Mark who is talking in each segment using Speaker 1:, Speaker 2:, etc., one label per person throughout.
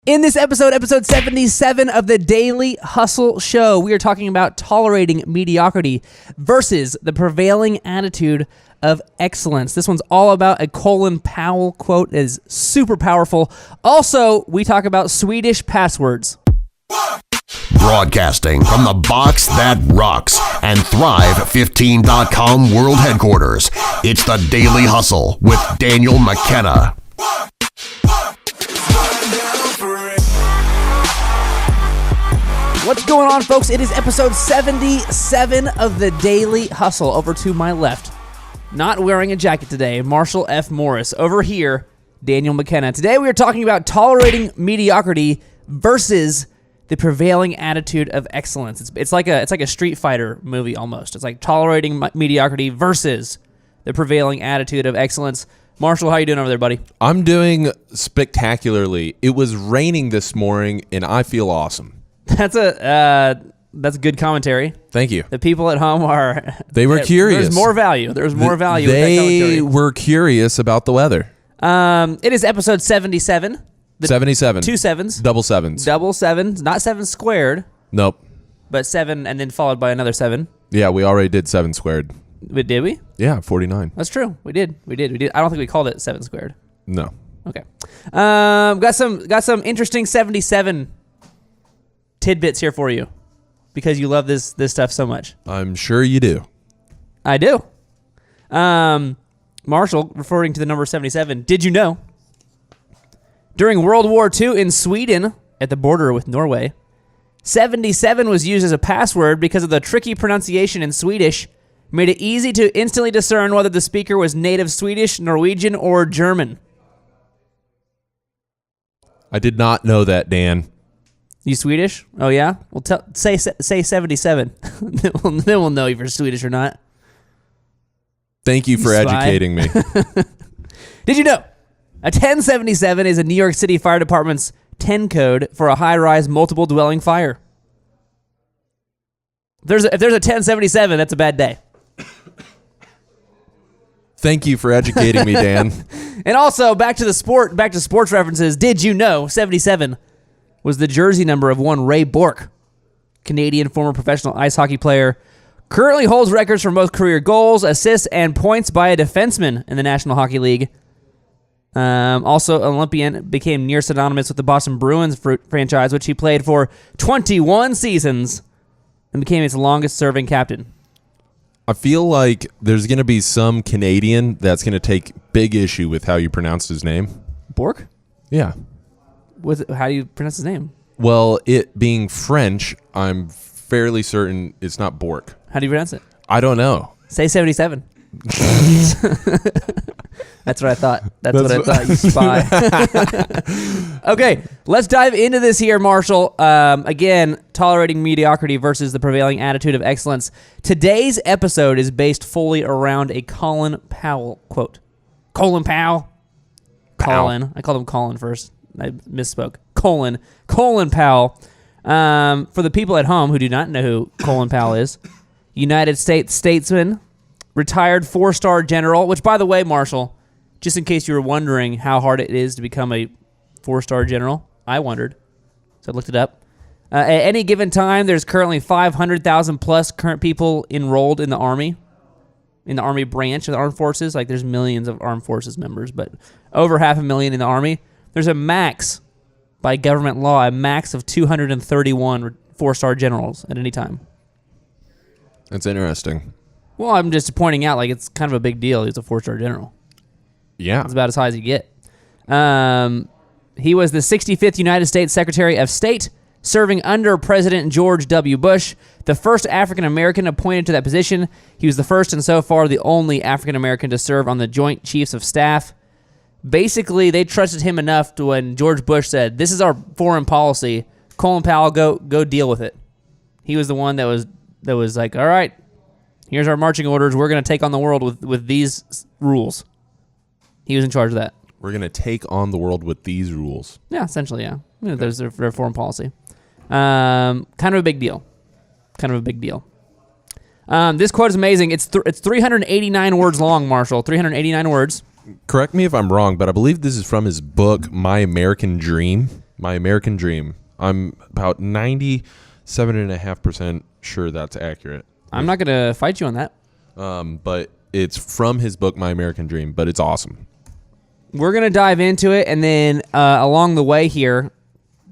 Speaker 1: In this episode 77 of the Daily Hustle Show, we are talking about tolerating mediocrity versus the prevailing attitude of excellence. This one's all about a Colin Powell quote that is super powerful. Also, we talk about Swedish passwords.
Speaker 2: Broadcasting from the box that rocks and Thrive15.com world headquarters, it's the Daily Hustle with Daniel McKenna.
Speaker 1: What's going on, folks? It is episode 77 of the Daily Hustle. Over to my left, not wearing a jacket today, Marshall F. Morris. Over here, Daniel McKenna. Today we are talking about tolerating mediocrity versus the prevailing attitude of excellence. It's like a Street Fighter movie almost. It's like tolerating mediocrity versus the prevailing attitude of excellence. Marshall, how you doing over there, buddy?
Speaker 3: I'm doing spectacularly. It was raining this morning, and I feel awesome.
Speaker 1: That's good commentary.
Speaker 3: Thank you.
Speaker 1: The people at home
Speaker 3: They were curious.
Speaker 1: There's more value. There's more value.
Speaker 3: They were curious about the weather.
Speaker 1: It is episode 77.
Speaker 3: 77.
Speaker 1: Two sevens.
Speaker 3: Double sevens.
Speaker 1: Double sevens. Not seven squared.
Speaker 3: Nope.
Speaker 1: But seven and then followed by another seven.
Speaker 3: Yeah, we already did 7 squared.
Speaker 1: But did we?
Speaker 3: Yeah, 49.
Speaker 1: That's true. We did. I don't think we called it 7 squared.
Speaker 3: No.
Speaker 1: Okay. Got some interesting 77 tidbits here for you because you love this stuff so much.
Speaker 3: I'm sure you do.
Speaker 1: I do. Marshall, referring to the number 77, did you know during World War II in Sweden at the border with Norway, 77 was used as a password because of the tricky pronunciation in Swedish, made it easy to instantly discern whether the speaker was native Swedish, Norwegian, or German.
Speaker 3: I did not know that, Dan.
Speaker 1: You Swedish? Oh yeah. Well, say 77. then we'll know if you're Swedish or not.
Speaker 3: Thank you for educating me.
Speaker 1: Did you know a 1077 is a New York City Fire Department's 10 code for a high-rise multiple dwelling fire? If there's a 1077, that's a bad day.
Speaker 3: Thank you for educating me, Dan.
Speaker 1: And also back to sports references. Did you know 77 was the jersey number of one Ray Bourque, Canadian former professional ice hockey player, currently holds records for most career goals, assists, and points by a defenseman in the National Hockey League. Also, Olympian, became near synonymous with the Boston Bruins franchise, which he played for 21 seasons and became its longest-serving captain.
Speaker 3: I feel like there's going to be some Canadian that's going to take big issue with how you pronounce his name.
Speaker 1: Bourque?
Speaker 3: Yeah.
Speaker 1: How do you pronounce his name? Well,
Speaker 3: it being French, I'm fairly certain it's not Bourque.
Speaker 1: How do you pronounce it?
Speaker 3: I don't know.
Speaker 1: Say 77. That's what I thought. That's what I thought, you spy. Okay, let's dive into this here, Marshall. Again, tolerating mediocrity versus the prevailing attitude of excellence. Today's episode is based fully around a Colin Powell quote. Colin Powell? Colin. I called him Colin first. I misspoke. Colin Powell. For the people at home who do not know who Colin Powell is, United States statesman, retired 4-star general, which, by the way, Marshall, just in case you were wondering how hard it is to become a 4-star general, I wondered, so I looked it up. At any given time, there's currently 500,000 plus current people enrolled in the Army branch of the Armed Forces. Like, there's millions of Armed Forces members, but over 500,000 in the Army. There's a max, by government law, a max of 231 4-star generals at any time.
Speaker 3: That's interesting.
Speaker 1: Well, I'm just pointing out, like, it's kind of a big deal. He's a 4-star general.
Speaker 3: Yeah.
Speaker 1: It's about as high as you get. He was the 65th United States Secretary of State, serving under President George W. Bush, the first African-American appointed to that position. He was the first and so far the only African-American to serve on the Joint Chiefs of Staff. Basically, they trusted him enough to when George Bush said, "This is our foreign policy. Colin Powell, go deal with it." He was the one that was like, "All right, here's our marching orders. We're going to take on the world with these rules." He was in charge of that.
Speaker 3: We're going to take on the world with these rules.
Speaker 1: Yeah, essentially, yeah. There's their foreign policy. Kind of a big deal. This quote is amazing. It's 389 words long, Marshall. 389 words.
Speaker 3: Correct me if I'm wrong, but I believe this is from his book, My American Dream. My American Dream. I'm about 97.5% sure that's accurate.
Speaker 1: I'm not going to fight you on that.
Speaker 3: But it's from his book, My American Dream, but it's awesome.
Speaker 1: We're going to dive into it, and then along the way here,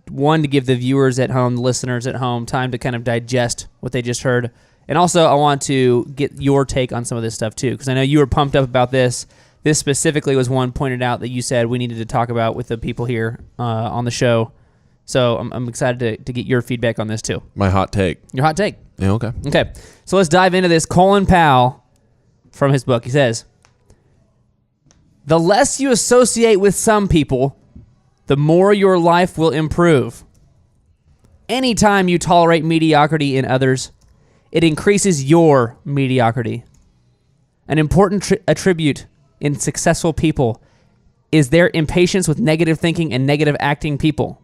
Speaker 1: one, to give the viewers at home, the listeners at home, time to kind of digest what they just heard. And also, I want to get your take on some of this stuff, too, because I know you were pumped up about this. This specifically was one pointed out that you said we needed to talk about with the people here on the show. So I'm excited to get your feedback on this, too.
Speaker 3: My hot take.
Speaker 1: Your hot take.
Speaker 3: Yeah, okay.
Speaker 1: Okay, so let's dive into this. Colin Powell, from his book, he says, the less you associate with some people, the more your life will improve. Anytime you tolerate mediocrity in others, it increases your mediocrity. An important attribute in successful people is their impatience with negative thinking and negative acting people.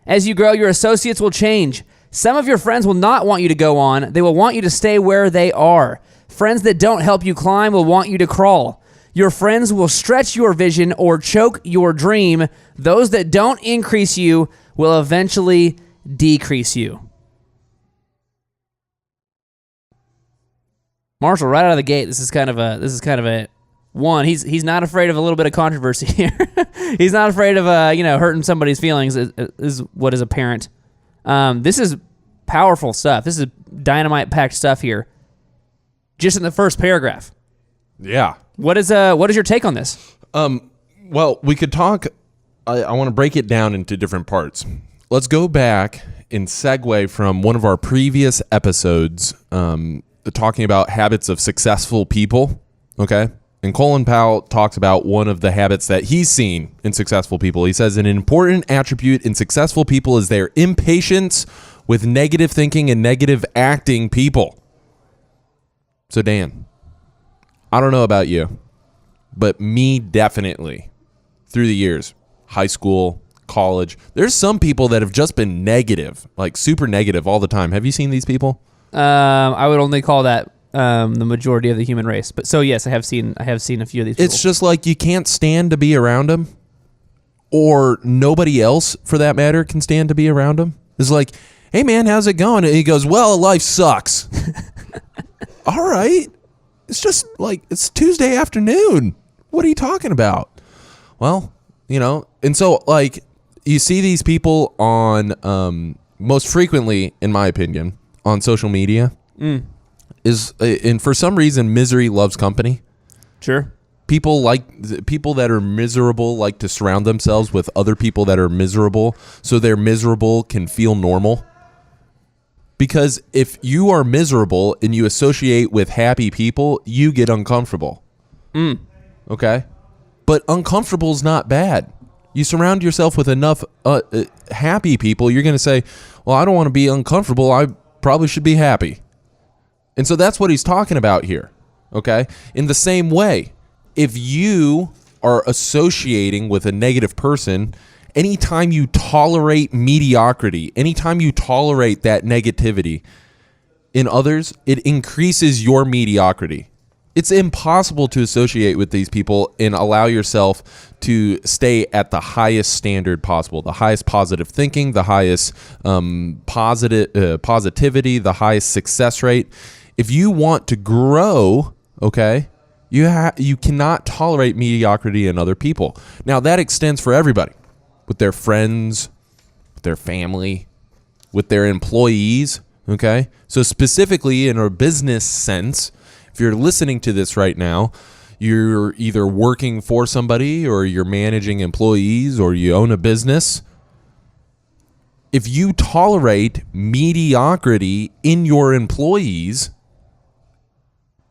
Speaker 1: As you grow, your associates will change. Some of your friends will not want you to go on. They will want you to stay where they are. Friends that don't help you climb will want you to crawl. Your friends will stretch your vision or choke your dream. Those that don't increase you will eventually decrease you. Marshall, right out of the gate, this is kind of a one. He's not afraid of a little bit of controversy here. He's not afraid of hurting somebody's feelings. Is what is apparent. This is powerful stuff. This is dynamite packed stuff here. Just in the first paragraph.
Speaker 3: Yeah.
Speaker 1: What is your take on this?
Speaker 3: Well, we could talk. I want to break it down into different parts. Let's go back and segue from one of our previous episodes, talking about habits of successful people. Okay. And Colin Powell talks about one of the habits that he's seen in successful people. He says an important attribute in successful people is their impatience with negative thinking and negative acting people. So Dan, I don't know about you, but me definitely through the years, high school, college, there's some people that have just been negative, like super negative all the time. Have you seen these people?
Speaker 1: I would only call that the majority of the human race. But so yes, I have seen a few of these people.
Speaker 3: It's just like you can't stand to be around them, or nobody else for that matter can stand to be around them. It's like, hey man, how's it going? And he goes, well, life sucks. All right. It's just like, it's Tuesday afternoon. What are you talking about? Well, and so like you see these people on, most frequently, in my opinion, on social media and for some reason, misery loves company.
Speaker 1: Sure.
Speaker 3: People that are miserable like to surround themselves with other people that are miserable, so they're miserable can feel normal. Because if you are miserable and you associate with happy people, you get uncomfortable. Okay? But uncomfortable is not bad. You surround yourself with enough happy people, you're going to say, well, I don't want to be uncomfortable. I probably should be happy. And so that's what he's talking about here. Okay? In the same way, if you are associating with a negative person, anytime you tolerate mediocrity, anytime you tolerate that negativity in others, it increases your mediocrity. It's impossible to associate with these people and allow yourself to stay at the highest standard possible, the highest positive thinking, the highest positivity, the highest success rate. If you want to grow, okay, you cannot tolerate mediocrity in other people. Now, that extends for everybody. With their friends, with their family, with their employees, okay? So specifically in a business sense, if you're listening to this right now, you're either working for somebody or you're managing employees or you own a business. If you tolerate mediocrity in your employees,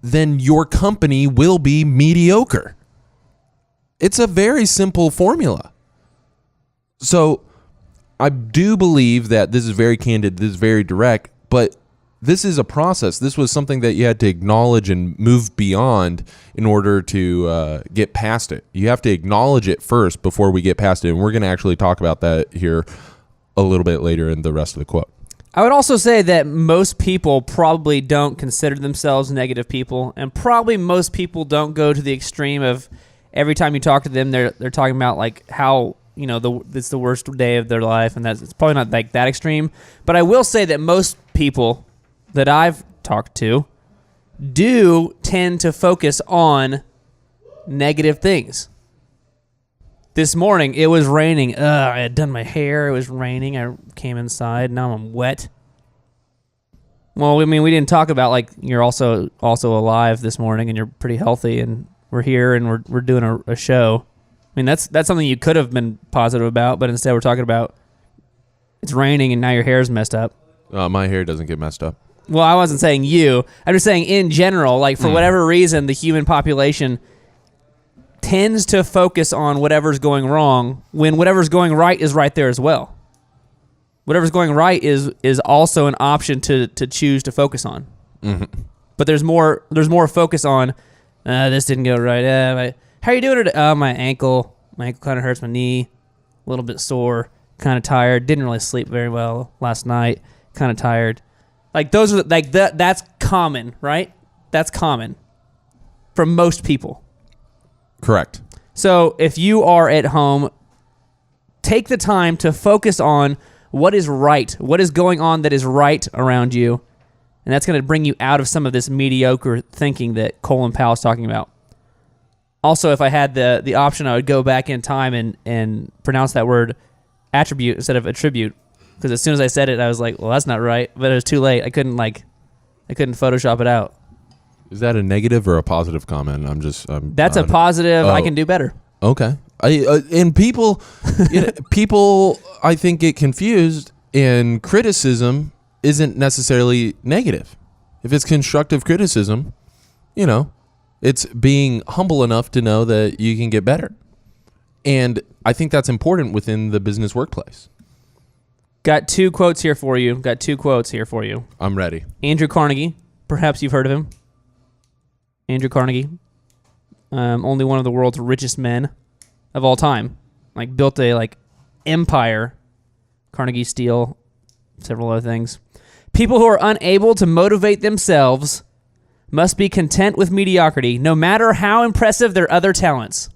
Speaker 3: then your company will be mediocre. It's a very simple formula. So I do believe that this is very candid, this is very direct, but this is a process. This was something that you had to acknowledge and move beyond in order to get past it. You have to acknowledge it first before we get past it, and we're going to actually talk about that here a little bit later in the rest of the quote.
Speaker 1: I would also say that most people probably don't consider themselves negative people, and probably most people don't go to the extreme of every time you talk to them, they're talking about like how it's the worst day of their life, and it's probably not like that extreme. But I will say that most people that I've talked to do tend to focus on negative things. This morning, it was raining. I had done my hair. It was raining. I came inside. Now I'm wet. Well, I mean, we didn't talk about, like, you're also alive this morning, and you're pretty healthy, and we're here, and we're doing a show. I mean, that's something you could have been positive about, but instead we're talking about it's raining, and now your hair's messed up.
Speaker 3: My hair doesn't get messed up.
Speaker 1: Well, I wasn't saying you. I'm just saying in general, like, for whatever reason, the human population tends to focus on whatever's going wrong when whatever's going right is right there as well. Whatever's going right is also an option to choose to focus on. Mm-hmm. But there's more focus on this didn't go right. How are you doing today? My ankle kind of hurts, my knee, a little bit sore, kind of tired. Didn't really sleep very well last night. Kind of tired. Like those are like that's common, right? That's common for most people.
Speaker 3: Correct.
Speaker 1: So if you are at home, take the time to focus on what is right, what is going on that is right around you, and that's going to bring you out of some of this mediocre thinking that Colin Powell is talking about. Also, if I had the option, I would go back in time and pronounce that word attribute instead of attribute, because as soon as I said it, I was like, well, that's not right, but it was too late. I couldn't Photoshop it out.
Speaker 3: Is that a negative or a positive comment?
Speaker 1: That's a positive. I can do better.
Speaker 3: Okay. And people, people, I think, get confused, and criticism isn't necessarily negative. If it's constructive criticism, it's being humble enough to know that you can get better. And I think that's important within the business workplace.
Speaker 1: Got two quotes here for you.
Speaker 3: I'm ready.
Speaker 1: Andrew Carnegie. Perhaps you've heard of him. Andrew Carnegie. Only one of the world's richest men of all time. Like, built a empire. Carnegie Steel, several other things. People who are unable to motivate themselves must be content with mediocrity, no matter how impressive their other talents.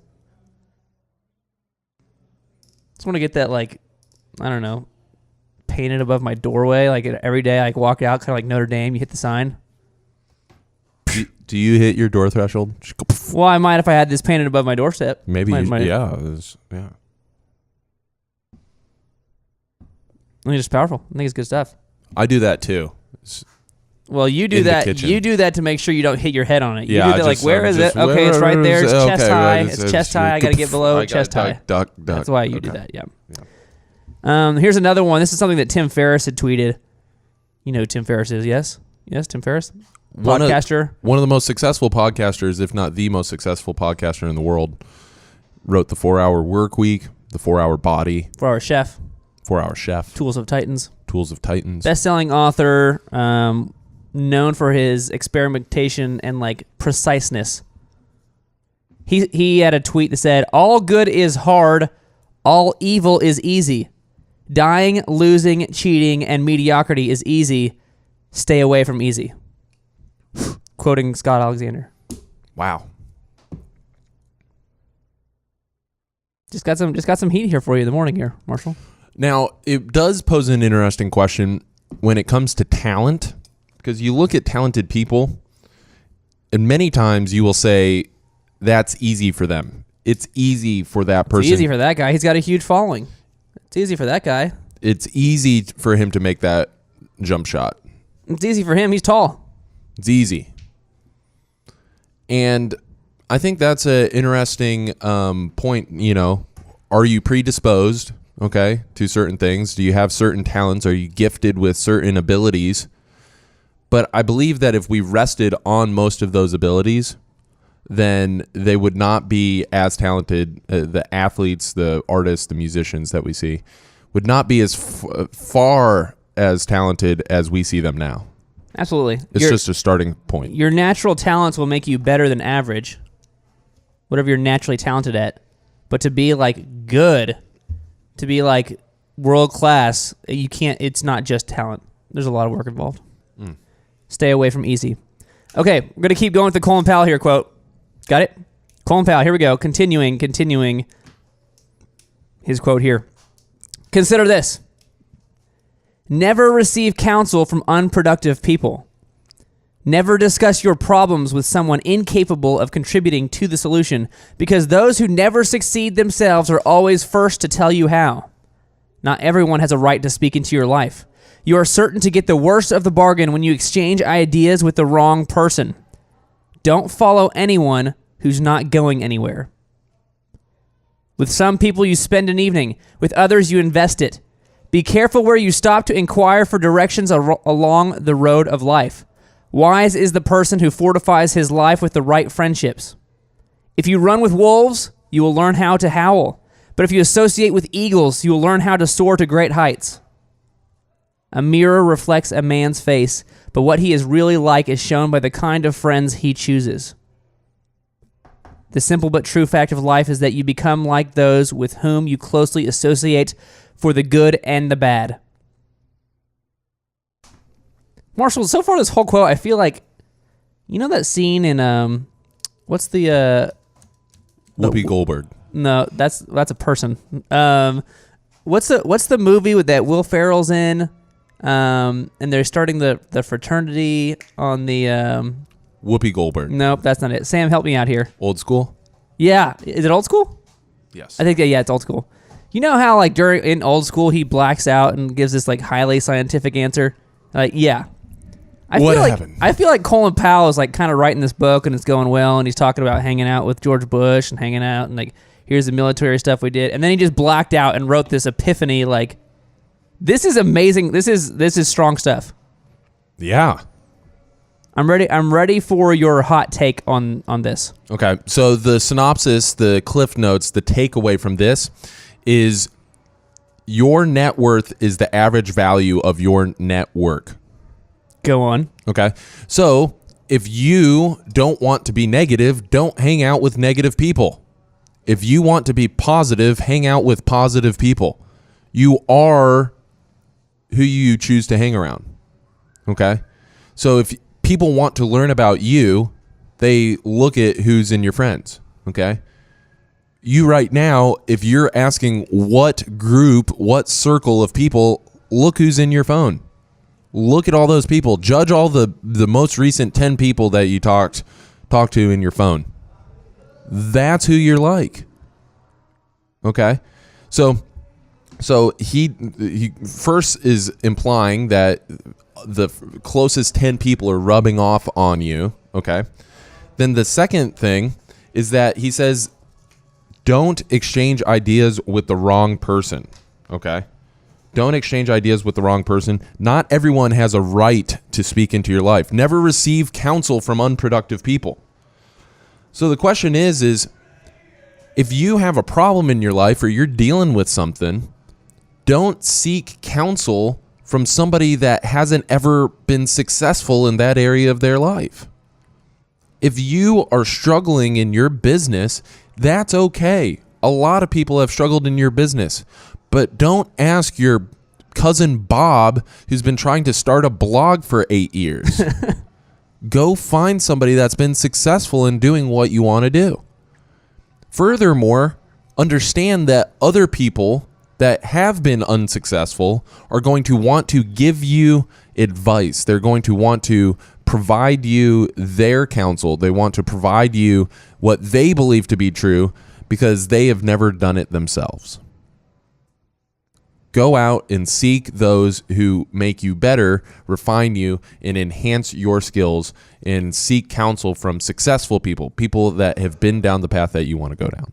Speaker 1: Just want to get that, painted above my doorway. Like, every day I walk out, kind of like Notre Dame, you hit the sign.
Speaker 3: Do you hit your door threshold?
Speaker 1: Well, I might if I had this painted above my doorstep.
Speaker 3: Maybe, yeah.
Speaker 1: I think it's powerful. I think it's good stuff.
Speaker 3: I do that too.
Speaker 1: Well, you do that. You do that to make sure you don't hit your head on it. You do that where is it? Okay, it's right there. It's chest high. It's chest high. I got to get below chest high.
Speaker 3: Duck.
Speaker 1: That's why you do that. Yeah. Here's another one. This is something that Tim Ferriss had tweeted. You know who Tim Ferriss is? Yes, Tim Ferriss. Podcaster.
Speaker 3: One of the most successful podcasters, if not the most successful podcaster in the world, wrote the 4-Hour Work Week, the 4-Hour Body,
Speaker 1: 4-Hour Chef,
Speaker 3: 4-Hour Chef,
Speaker 1: Tools of Titans,
Speaker 3: best-selling
Speaker 1: author, known for his experimentation and preciseness. He had a tweet that said, "All good is hard, all evil is easy. Dying, losing, cheating, and mediocrity is easy. Stay away from easy." Quoting Scott Alexander.
Speaker 3: Wow.
Speaker 1: Just got some heat here for you in the morning here, Marshall.
Speaker 3: Now, it does pose an interesting question when it comes to talent, because you look at talented people, and many times you will say, that's easy for them. It's easy for that person.
Speaker 1: It's easy for that guy. He's got a huge following. It's easy for that guy.
Speaker 3: It's easy for him to make that jump shot.
Speaker 1: It's easy for him. He's tall.
Speaker 3: It's easy. And I think that's an interesting point. Are you predisposed, to certain things? Do you have certain talents? Are you gifted with certain abilities? But I believe that if we rested on most of those abilities, then they would not be as talented. The athletes, the artists, the musicians that we see would not be as far as talented as we see them now.
Speaker 1: Absolutely.
Speaker 3: It's just a starting point.
Speaker 1: Your natural talents will make you better than average, whatever you're naturally talented at. But to be good, to be world class, you can't. It's not just talent. There's a lot of work involved. Stay away from easy. Okay, we're gonna keep going with the Colin Powell here quote. Got it? Colin Powell. Here we go. Continuing. His quote here. Consider this. Never receive counsel from unproductive people. Never discuss your problems with someone incapable of contributing to the solution, because those who never succeed themselves are always first to tell you how. Not everyone has a right to speak into your life. You are certain to get the worst of the bargain when you exchange ideas with the wrong person. Don't follow anyone who's not going anywhere. With some people you spend an evening, with others you invest it. Be careful where you stop to inquire for directions along the road of life. Wise is the person who fortifies his life with the right friendships. If you run with wolves, you will learn how to howl. But if you associate with eagles, you will learn how to soar to great heights. A mirror reflects a man's face, but what he is really like is shown by the kind of friends he chooses. The simple but true fact of life is that you become like those with whom you closely associate for the good and the bad. Marshall, so far this whole quote, I feel like, you know that scene in, what's the
Speaker 3: Whoopi Goldberg.
Speaker 1: No, that's a person. What's the movie with that Will Ferrell's in, and they're starting the fraternity on the,
Speaker 3: Whoopi Goldberg.
Speaker 1: Nope, that's not it. Sam, help me out here.
Speaker 3: Old School?
Speaker 1: Yeah. Is it Old School?
Speaker 3: Yes.
Speaker 1: I think that, yeah, it's Old School. You know how, like, in Old School, he blacks out and gives this, like, highly scientific answer? Like, yeah.
Speaker 3: What happened?
Speaker 1: I feel like Colin Powell is, like, kind of writing this book, and it's going well, and he's talking about hanging out with George Bush and hanging out, and, like, here's the military stuff we did. And then he just blacked out and wrote this epiphany, like, this is amazing. This is strong stuff.
Speaker 3: Yeah.
Speaker 1: I'm ready for your hot take on this.
Speaker 3: Okay, so the synopsis, the cliff notes, the takeaway from this is your net worth is the average value of your network.
Speaker 1: Go on.
Speaker 3: Okay, so if you don't want to be negative, don't hang out with negative people. If you want to be positive, hang out with positive people. You are who you choose to hang around. Okay, so if people want to learn about you, they look at who's in your friends, okay? You right now, if you're asking what group, what circle of people, look who's in your phone. Look at all those people. Judge all the most recent 10 people that you talked to in your phone. That's who you're like, okay? So he first is implying that the closest 10 people are rubbing off on you, okay? Then the second thing is that he says, don't exchange ideas with the wrong person, okay? Don't exchange ideas with the wrong person. Not everyone has a right to speak into your life. Never receive counsel from unproductive people. So the question is if you have a problem in your life or you're dealing with something, don't seek counsel from somebody that hasn't ever been successful in that area of their life. If you are struggling in your business, that's okay. A lot of people have struggled in your business, but don't ask your cousin Bob, who's been trying to start a blog for 8 years. Go find somebody that's been successful in doing what you want to do. Furthermore, understand that other people that have been unsuccessful are going to want to give you advice. They're going to want to provide you their counsel. They want to provide you what they believe to be true because they have never done it themselves. Go out and seek those who make you better, refine you, and enhance your skills, and seek counsel from successful people, people that have been down the path that you want to go down.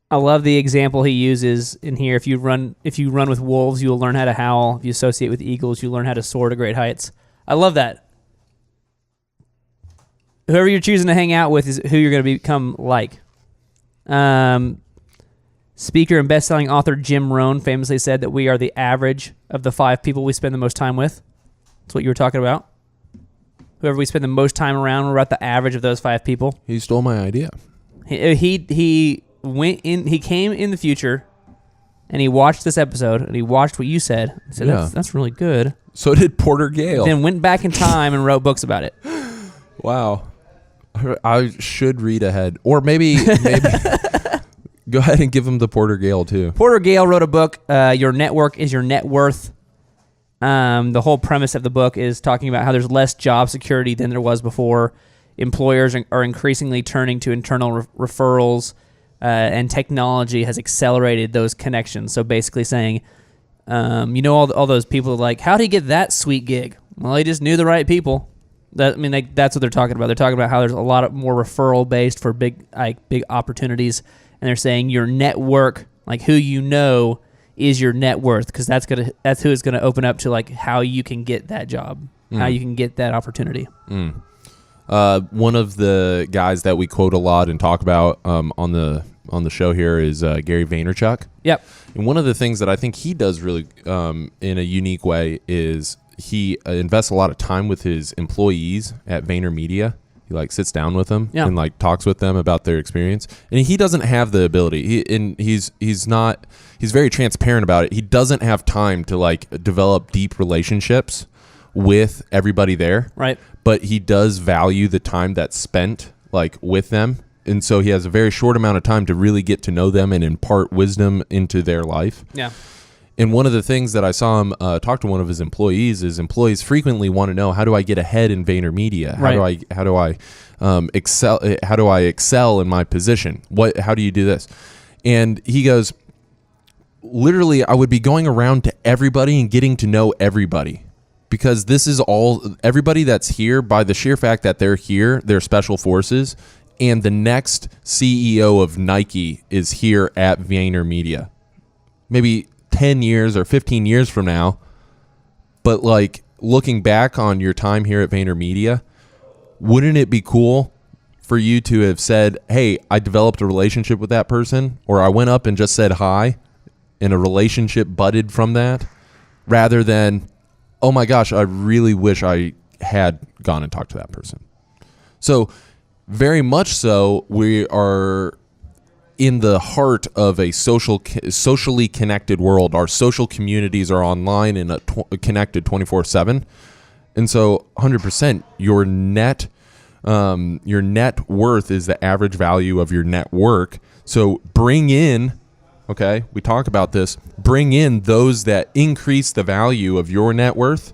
Speaker 1: I love the example he uses in here. If you run with wolves, you will learn how to howl. If you associate with eagles, you learn how to soar to great heights. I love that. Whoever you're choosing to hang out with is who you're going to become like. Speaker and best-selling author Jim Rohn famously said that we are the average of the 5 people we spend the most time with. That's what you were talking about. Whoever we spend the most time around, we're about the average of those 5 people.
Speaker 3: He stole my idea.
Speaker 1: He went in. He came in the future, and he watched this episode, and he watched what you said. He said,
Speaker 3: Yeah.
Speaker 1: that's really good.
Speaker 3: So did Porter Gale.
Speaker 1: Then went back in time and wrote books about it.
Speaker 3: Wow. I should read ahead. Or maybe Go ahead and give him the Porter Gale too.
Speaker 1: Porter Gale wrote a book, Your Network is Your Net Worth. The whole premise of the book is talking about how there's less job security than there was before. Employers are increasingly turning to internal referrals, and technology has accelerated those connections. So basically saying, all those people like, how did he get that sweet gig? Well, he just knew the right people. That's what they're talking about. They're talking about how there's a lot of more referral based for big opportunities, and they're saying your network, like who you know, is your net worth, because that's who is gonna open up to like how you can get that job, how you can get that opportunity.
Speaker 3: One of the guys that we quote a lot and talk about on the show here is Gary Vaynerchuk.
Speaker 1: Yep.
Speaker 3: And one of the things that I think he does really in a unique way is he invests a lot of time with his employees at VaynerMedia. He like sits down with them and like talks with them about their experience. And he doesn't have the ability. He's very transparent about it. He doesn't have time to like develop deep relationships with everybody there.
Speaker 1: Right.
Speaker 3: But he does value the time that's spent like with them. And so he has a very short amount of time to really get to know them and impart wisdom into their life. Yeah. And one of the things that I saw him talk to one of his employees is employees frequently want to know, how do I get ahead in VaynerMedia? How do I excel? How do I excel in my position? How do you do this? And he goes, literally, I would be going around to everybody and getting to know everybody, because this is everybody that's here, by the sheer fact that they're here, they're special forces, and the next CEO of Nike is here at VaynerMedia. Maybe 10 years or 15 years from now, but like looking back on your time here at VaynerMedia, wouldn't it be cool for you to have said, hey, I developed a relationship with that person, or I went up and just said hi and a relationship budded from that, rather than, oh my gosh, I really wish I had gone and talked to that person. So very much so, we are in the heart of a socially connected world. Our social communities are online and connected 24/7, and so 100% your net worth is the average value of your network. So bring in, okay, we talk about this, bring in those that increase the value of your net worth.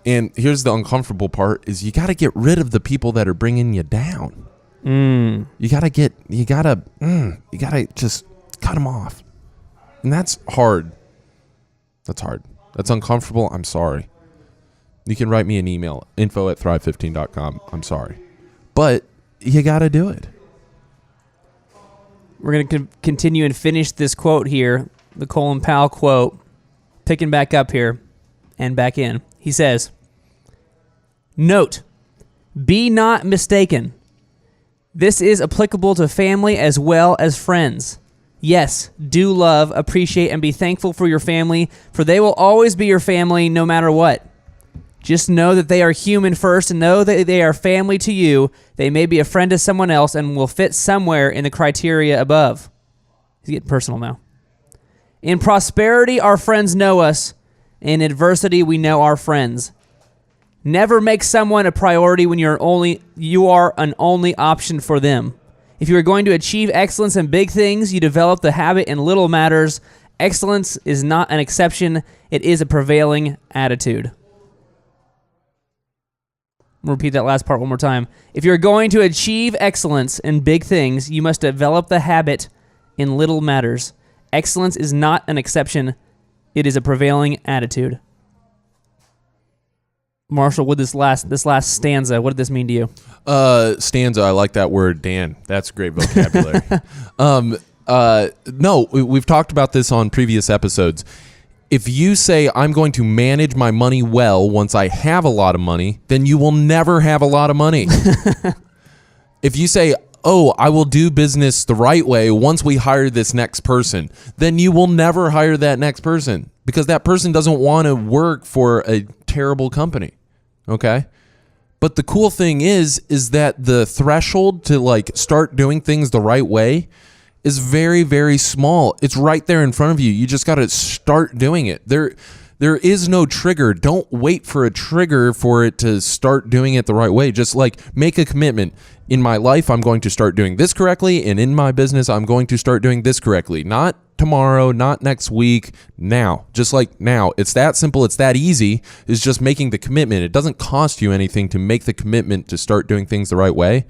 Speaker 3: And here's the uncomfortable part: is you got to get rid of the people that are bringing you down. You gotta just cut them off. And that's hard. That's uncomfortable. I'm sorry. You can write me an email, info@thrive15.com. I'm sorry. But you gotta do it.
Speaker 1: We're going to continue and finish this quote here, the Colin Powell quote, picking back up here and back in. He says, "Note, be not mistaken. This is applicable to family as well as friends. Yes, do love, appreciate, and be thankful for your family, for they will always be your family no matter what. Just know that they are human first, and know that they are family to you. They may be a friend to someone else and will fit somewhere in the criteria above." He's getting personal now. "In prosperity, our friends know us. In adversity, we know our friends. Never make someone a priority when you are an only option for them. If you are going to achieve excellence in big things, you develop the habit in little matters. Excellence is not an exception. It is a prevailing attitude." I'll repeat that last part one more time. If you're going to achieve excellence in big things, you must develop the habit in little matters. Excellence is not an exception. It is a prevailing attitude. Marshall, with this last stanza, what did this mean to you?
Speaker 3: Stanza, I like that word, Dan. That's great vocabulary. No, we've talked about this on previous episodes. If you say, I'm going to manage my money well once I have a lot of money, then you will never have a lot of money. If you say, oh, I will do business the right way once we hire this next person, then you will never hire that next person, because that person doesn't want to work for a terrible company. Okay? But the cool thing is that the threshold to like start doing things the right way is very, very small. It's right there in front of you. You just got to start doing it. There is no trigger. Don't wait for a trigger for it to start doing it the right way. Just like make a commitment. In my life, I'm going to start doing this correctly, and in my business, I'm going to start doing this correctly. Not tomorrow, not next week, now. Just like now. It's that simple. It's that easy. It's just making the commitment. It doesn't cost you anything to make the commitment to start doing things the right way.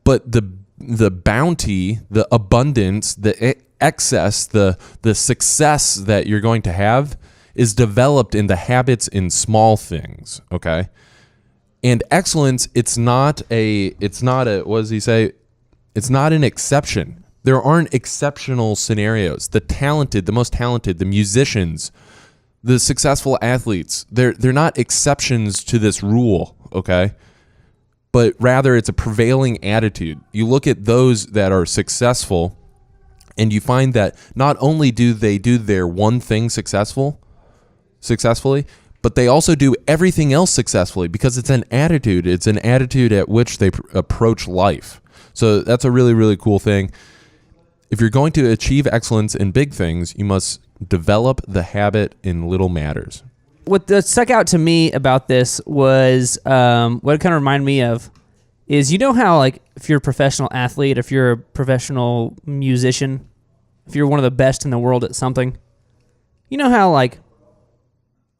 Speaker 3: But the bounty, the abundance, the excess, the success that you're going to have is developed in the habits in small things, okay? And excellence, it's not a, what does he say? It's not an exception. There aren't exceptional scenarios. The most talented, the musicians, the successful athletes, they're not exceptions to this rule, okay? But rather it's a prevailing attitude. You look at those that are successful and you find that not only do they do their one thing successfully, but they also do everything else successfully because it's an attitude. It's an attitude at which they approach life. So that's a really, really cool thing. If you're going to achieve excellence in big things, you must develop the habit in little matters.
Speaker 1: What stuck out to me about this was what it kind of reminded me of is, you know how, like, if you're a professional athlete, if you're a professional musician, if you're one of the best in the world at something, you know how, like,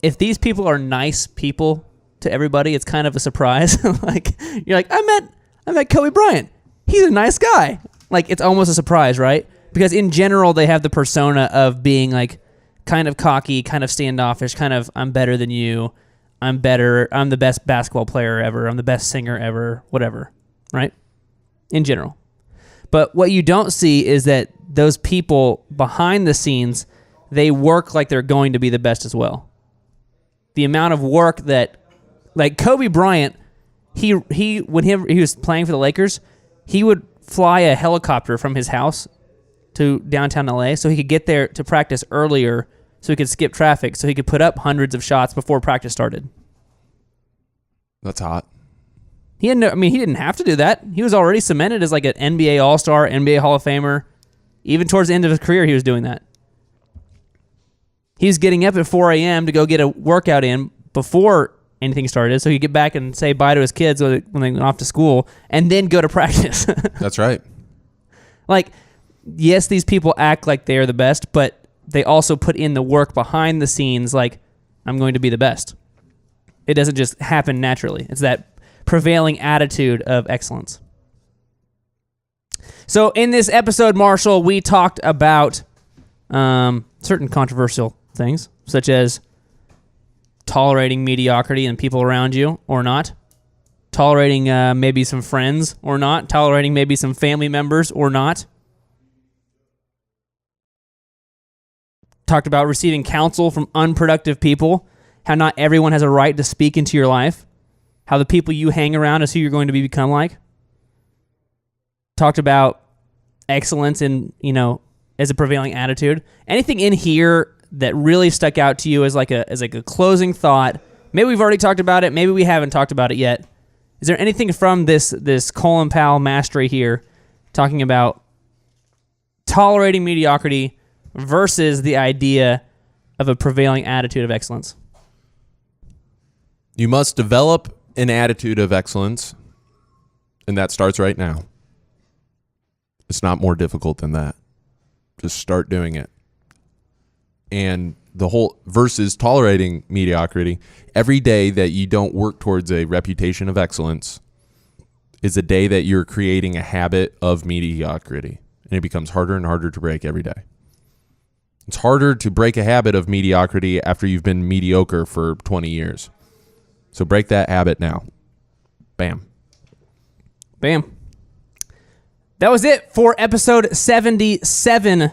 Speaker 1: if these people are nice people to everybody, it's kind of a surprise. Like, you're like, I met Kobe Bryant. He's a nice guy. Like, it's almost a surprise, right? Because in general, they have the persona of being, like, kind of cocky, kind of standoffish, kind of, I'm better than you, I'm better, I'm the best basketball player ever, I'm the best singer ever, whatever, right? In general. But what you don't see is that those people behind the scenes, they work like they're going to be the best as well. The amount of work that, like Kobe Bryant, he when he was playing for the Lakers, he would fly a helicopter from his house to downtown LA so he could get there to practice earlier, so he could skip traffic, so he could put up hundreds of shots before practice started.
Speaker 3: That's hot.
Speaker 1: He didn't have to do that. He was already cemented as like an NBA All-Star, NBA Hall of Famer. Even towards the end of his career, he was doing that. He was getting up at 4 a.m. to go get a workout in before anything started, so he could get back and say bye to his kids when they went off to school, and then go to practice.
Speaker 3: That's right.
Speaker 1: Like, yes, these people act like they're the best, but they also put in the work behind the scenes, like, I'm going to be the best. It doesn't just happen naturally. It's that prevailing attitude of excellence. So in this episode, Marshall, we talked about certain controversial things, such as tolerating mediocrity and people around you or not, tolerating maybe some friends or not, tolerating maybe some family members or not. Talked about receiving counsel from unproductive people, how not everyone has a right to speak into your life, how the people you hang around is who you're going to become like. Talked about excellence in, as a prevailing attitude. Anything in here that really stuck out to you as like a closing thought? Maybe we've already talked about it, maybe we haven't talked about it yet. Is there anything from this Colin Powell mastery here talking about tolerating mediocrity versus the idea of a prevailing attitude of excellence?
Speaker 3: You must develop an attitude of excellence, and that starts right now. It's not more difficult than that. Just start doing it. And the whole versus tolerating mediocrity, every day that you don't work towards a reputation of excellence is a day that you're creating a habit of mediocrity. And it becomes harder and harder to break every day. It's harder to break a habit of mediocrity after you've been mediocre for 20 years. So break that habit now. Bam.
Speaker 1: Bam. That was it for episode 77,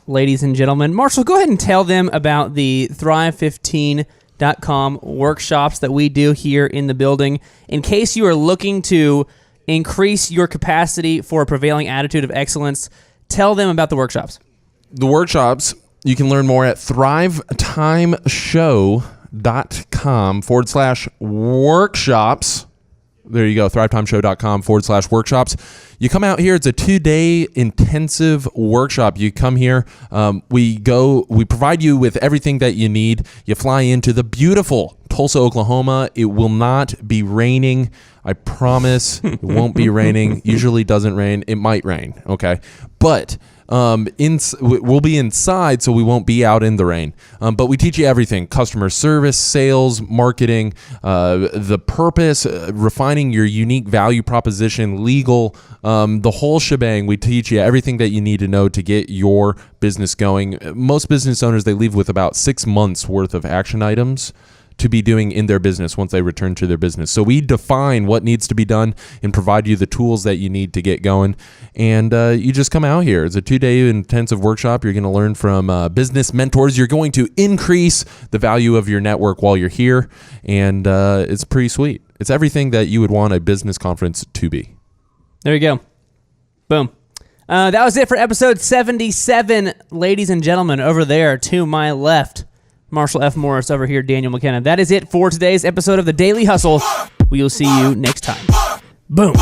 Speaker 1: ladies and gentlemen. Marshall, go ahead and tell them about the Thrive15.com workshops that we do here in the building. In case you are looking to increase your capacity for a prevailing attitude of excellence, tell them about the workshops.
Speaker 3: The workshops, you can learn more at thrivetimeshow.com/workshops. There you go, thrivetimeshow.com/workshops. You come out here. It's a 2-day intensive workshop. You come here. We provide you with everything that you need. You fly into the beautiful Tulsa, Oklahoma. It will not be raining. I promise it won't be raining. Usually doesn't rain. It might rain, okay? But we'll be inside, so we won't be out in the rain. But we teach you everything: customer service, sales, marketing, the purpose, refining your unique value proposition, legal, the whole shebang. We teach you everything that you need to know to get your business going. Most business owners, they leave with about 6 months worth of action items to be doing in their business once they return to their business. So we define what needs to be done and provide you the tools that you need to get going. And you just come out here. It's a 2-day intensive workshop. You're going to learn from business mentors. You're going to increase the value of your network while you're here. And it's pretty sweet. It's everything that you would want a business conference to be.
Speaker 1: There you go. Boom. That was it for episode 77, ladies and gentlemen. Over there to my left, Marshall F. Morris. Over here, Daniel McKenna. That is it for today's episode of The Daily Hustle. We will see you next time. Boom.